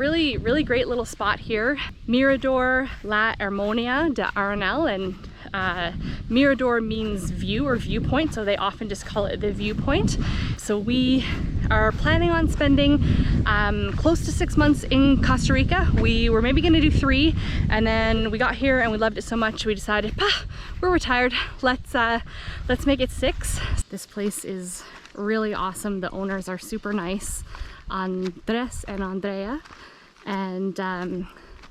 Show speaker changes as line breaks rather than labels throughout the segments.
Really, really great little spot here. Mirador La Hermonia de Arenal, and Mirador means view or viewpoint, so they often just call it the viewpoint. So we are planning on spending close to 6 months in Costa Rica. We were maybe gonna do 3, and then we got here and we loved it so much we decided, we're retired, let's make it 6. This place is really awesome. The owners are super nice, Andres and Andrea, and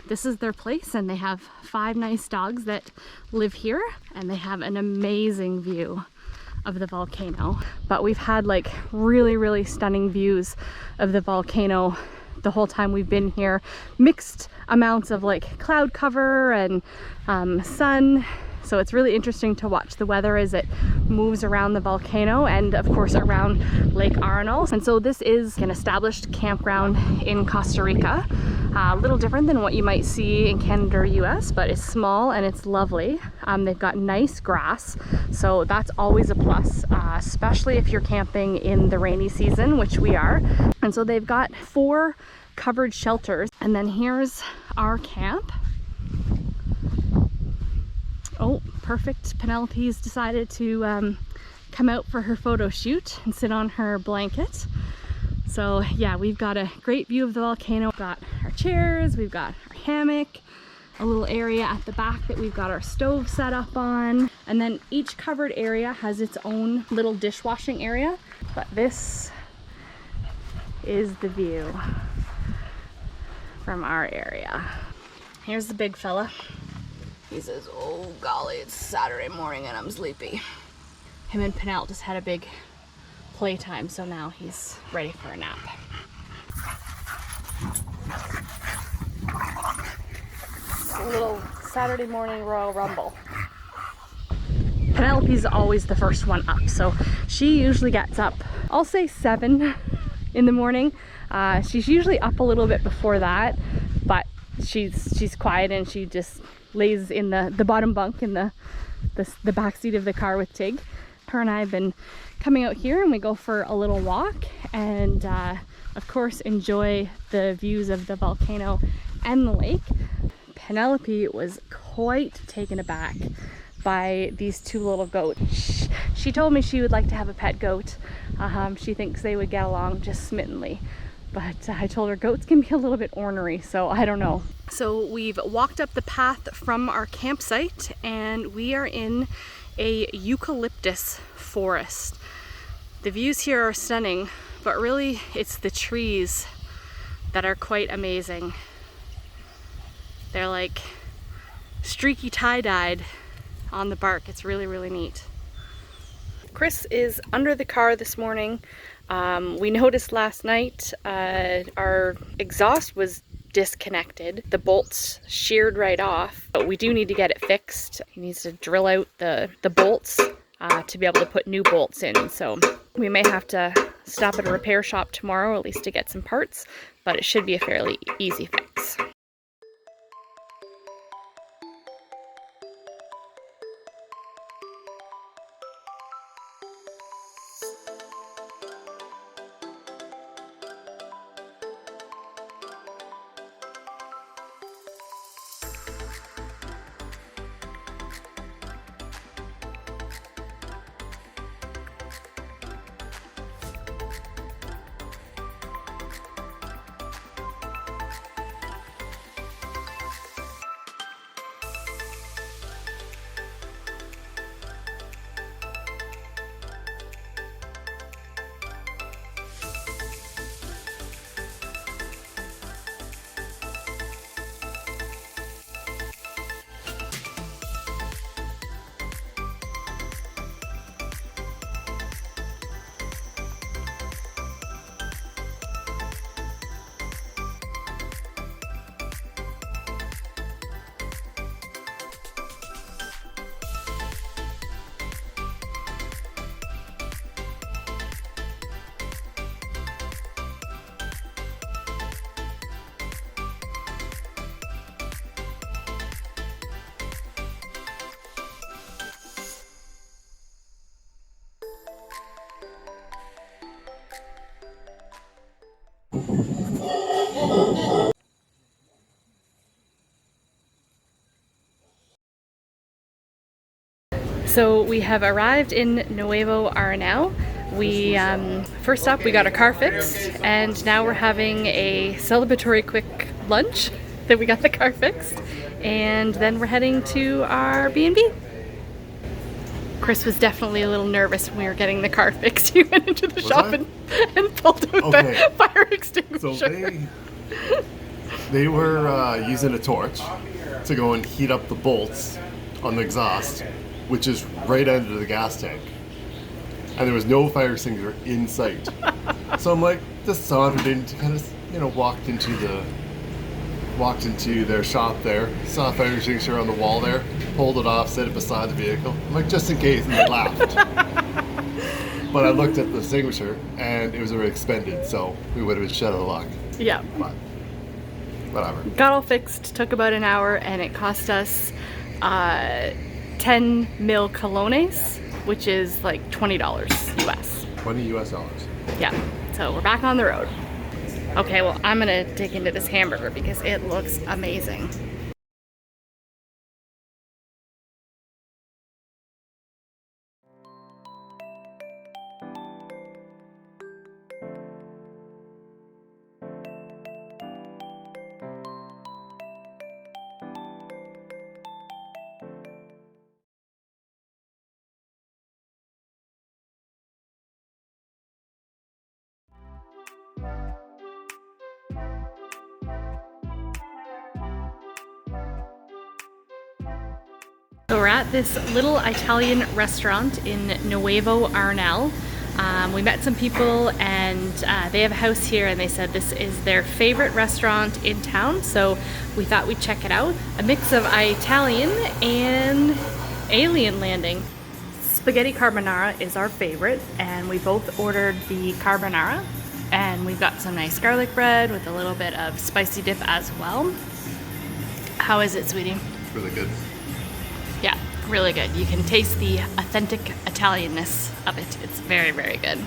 this is their place, and they have 5 nice dogs that live here, and they have an amazing view of the volcano. But we've had like really stunning views of the volcano the whole time we've been here. Mixed amounts of like cloud cover and sun. So it's really interesting to watch the weather as it moves around the volcano and of course around Lake Arenal. And so this is an established campground in Costa Rica. A little different than what you might see in Canada or US, but it's small and it's lovely. They've got nice grass, so that's always a plus, especially if you're camping in the rainy season, which we are. And so they've got 4 covered shelters. And then here's our camp. Oh, perfect. Penelope's decided to come out for her photo shoot and sit on her blanket. So yeah, we've got a great view of the volcano. We've got our chairs, we've got our hammock, a little area at the back that we've got our stove set up on. And then each covered area has its own little dishwashing area. But this is the view from our area. Here's the big fella. He says, oh golly, it's Saturday morning and I'm sleepy. Him and Penel just had a big playtime, so now he's ready for a nap. It's a little Saturday morning Royal Rumble. Penelope's always the first one up, so she usually gets up, I'll say 7 in the morning. She's usually up a little bit before that, but she's quiet and she just lays in the bottom bunk in the back seat of the car with Tig. Her and I have been coming out here and we go for a little walk and of course enjoy the views of the volcano and the lake. Penelope was quite taken aback by these 2 little goats. She told me she would like to have a pet goat. She thinks they would get along just smittenly. But I told her goats can be a little bit ornery, so I don't know. So we've walked up the path from our campsite and we are in a eucalyptus forest. The views here are stunning, but really it's the trees that are quite amazing. They're like streaky tie-dyed on the bark. It's really neat. Chris is under the car this morning. We noticed last night our exhaust was disconnected. The bolts sheared right off, but we do need to get it fixed. He needs to drill out the bolts to be able to put new bolts in. So we may have to stop at a repair shop tomorrow, at least to get some parts, but it should be a fairly easy fix. So we have arrived in Nuevo Arenal. We, first up we got our car fixed, and now we're having a celebratory quick lunch that we got the car fixed, and then we're heading to our B&B. Chris was definitely a little nervous when we were getting the car fixed. He went into the shop and pulled out the fire extinguisher.
So they were using a torch to go and heat up the bolts on the exhaust, which is right under the gas tank. And there was no fire extinguisher in sight. So I'm like, just sauntered into, kind of, you know, walked into their shop there, saw a fire extinguisher on the wall there, pulled it off, set it beside the vehicle. I'm like, just in case, and they laughed. But I looked at the extinguisher and it was already expended, so we would have been shut out of luck.
Yeah.
But whatever.
Got all fixed, took about an hour, and it cost us 10 mil colones, which is like $20 US.
$20 US.
Yeah, so we're back on the road. Okay, well, I'm gonna dig into this hamburger because it looks amazing. So we're at this little Italian restaurant in Nuevo Arenal. We met some people, and they have a house here, and they said this is their favorite restaurant in town, so we thought we'd check it out. A mix of Italian and alien landing. Spaghetti carbonara is our favorite, and we both ordered the carbonara, and we've got some nice garlic bread with a little bit of spicy dip as well. How is it, sweetie?
It's really good.
Yeah, really good. You can taste the authentic Italianness of it. It's very, very good.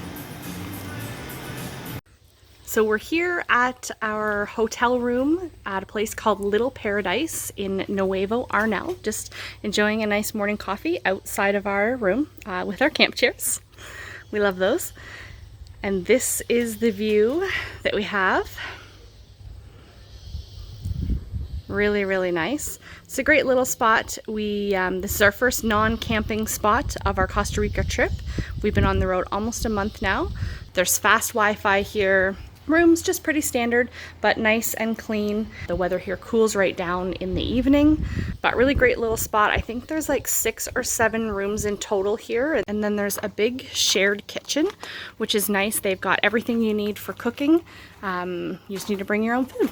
So we're here at our hotel room at a place called Little Paradise in Nuevo Arenal, just enjoying a nice morning coffee outside of our room with our camp chairs. We love those. And this is the view that we have. Really, really nice. It's a great little spot. This is our first non-camping spot of our Costa Rica trip. We've been on the road almost a month now. There's fast Wi-Fi here. Room's just pretty standard, but nice and clean. The weather here cools right down in the evening, but really great little spot. I think there's like 6 or 7 rooms in total here. And then there's a big shared kitchen, which is nice. They've got everything you need for cooking. You just need to bring your own food.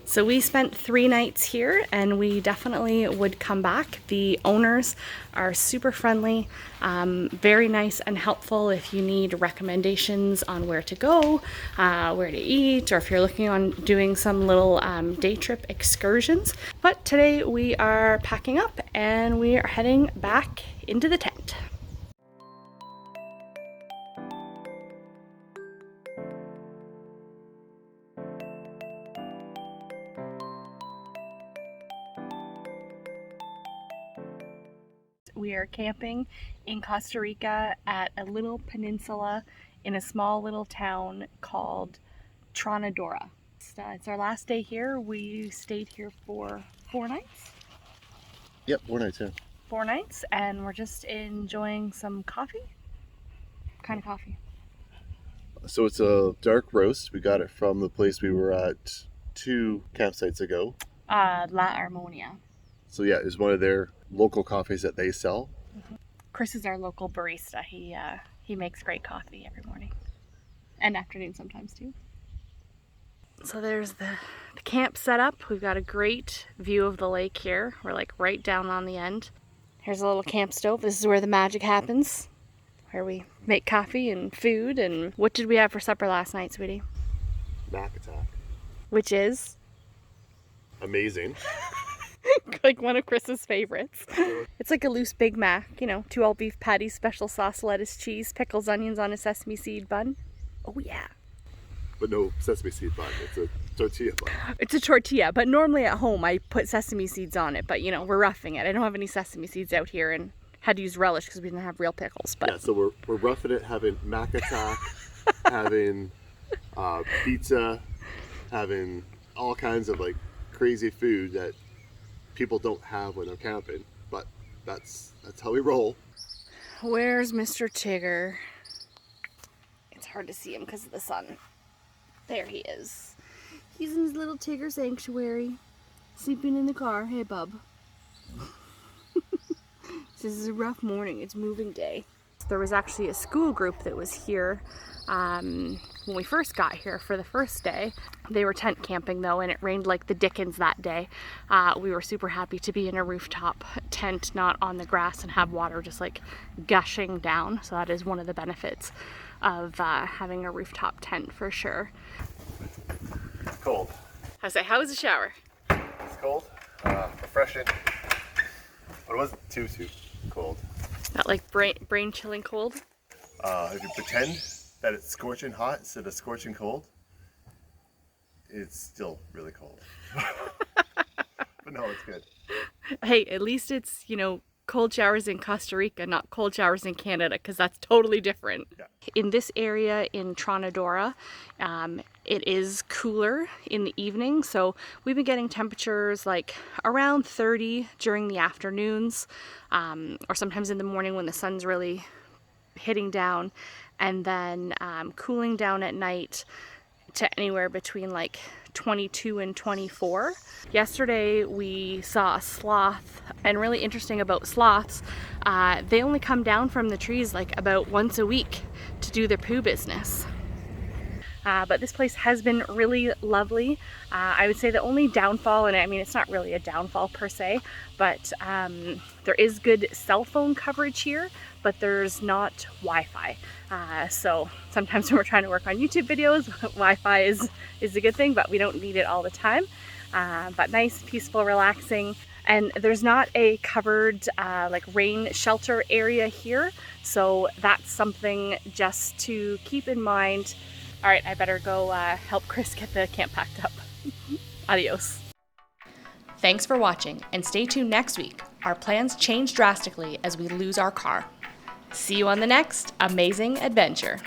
So we spent 3 nights here, and we definitely would come back. The owners are super friendly, very nice and helpful if you need recommendations on where to go, where to eat, or if you're looking on doing some little day trip excursions. But today we are packing up and we are heading back into the tent. We are camping in Costa Rica at a little peninsula in a small little town called Tronadora. It's our last day here. We stayed here for 4 nights.
Yep, 4 nights, yeah.
4 nights, and we're just enjoying some coffee. What kind of coffee?
So it's a dark roast. We got it from the place we were at 2 campsites ago.
La Armonia.
So yeah, it's one of their local coffees that they sell.
Mm-hmm. Chris is our local barista. He makes great coffee every morning and afternoon sometimes too. So there's the camp set up. We've got a great view of the lake here. We're like right down on the end. Here's a little camp stove. This is where the magic happens, where we make coffee and food. And what did we have for supper last night, sweetie?
Mac attack.
Which is?
Amazing.
Like one of Chris's favorites. It's like a loose Big Mac, you know, 2 all beef patties, special sauce, lettuce, cheese, pickles, onions on a sesame seed bun. Oh yeah.
But no sesame seed bun, it's a tortilla bun.
It's a tortilla, but normally at home I put sesame seeds on it, but you know, we're roughing it. I don't have any sesame seeds out here, and had to use relish because we didn't have real pickles. But
yeah, so we're roughing it, having mac attack, having pizza, having all kinds of like crazy food that people don't have when they're camping. But that's how we roll.
Where's Mr. Tigger? It's hard to see him because of the sun. There he is. He's in his little Tigger sanctuary, sleeping in the car. Hey, bub. This is a rough morning. It's moving day. There was actually a school group that was here when we first got here for the first day. They were tent camping though, and it rained like the dickens that day. We were super happy to be in a rooftop tent, not on the grass, and have water just like gushing down. So that is one of the benefits of having a rooftop tent for sure.
It's cold.
I say, how was the shower?
It's cold, refreshing, but it wasn't too cold.
Not like brain chilling cold?
If you pretend that it's scorching hot instead of scorching cold, it's still really cold. But no, it's good.
Hey, at least it's, you know, cold showers in Costa Rica, not cold showers in Canada, because that's totally different.
Yeah.
In this area in Tronadora, it is cooler in the evening, so we've been getting temperatures like around 30 during the afternoons, or sometimes in the morning when the sun's really hitting down, and then cooling down at night to anywhere between like 22 and 24. Yesterday we saw a sloth, and really interesting about sloths, they only come down from the trees like about once a week to do their poo business. But this place has been really lovely. I would say the only downfall, and I mean it's not really a downfall per se, but there is good cell phone coverage here, but there's not Wi-Fi. So sometimes when we're trying to work on YouTube videos, Wi-Fi is a good thing, but we don't need it all the time. But nice, peaceful, relaxing. And there's not a covered like rain shelter area here, so that's something just to keep in mind. All right, I better go help Chris get the camp packed up. Adios. Thanks for watching, and stay tuned next week. Our plans change drastically as we lose our car. See you on the next amazing adventure.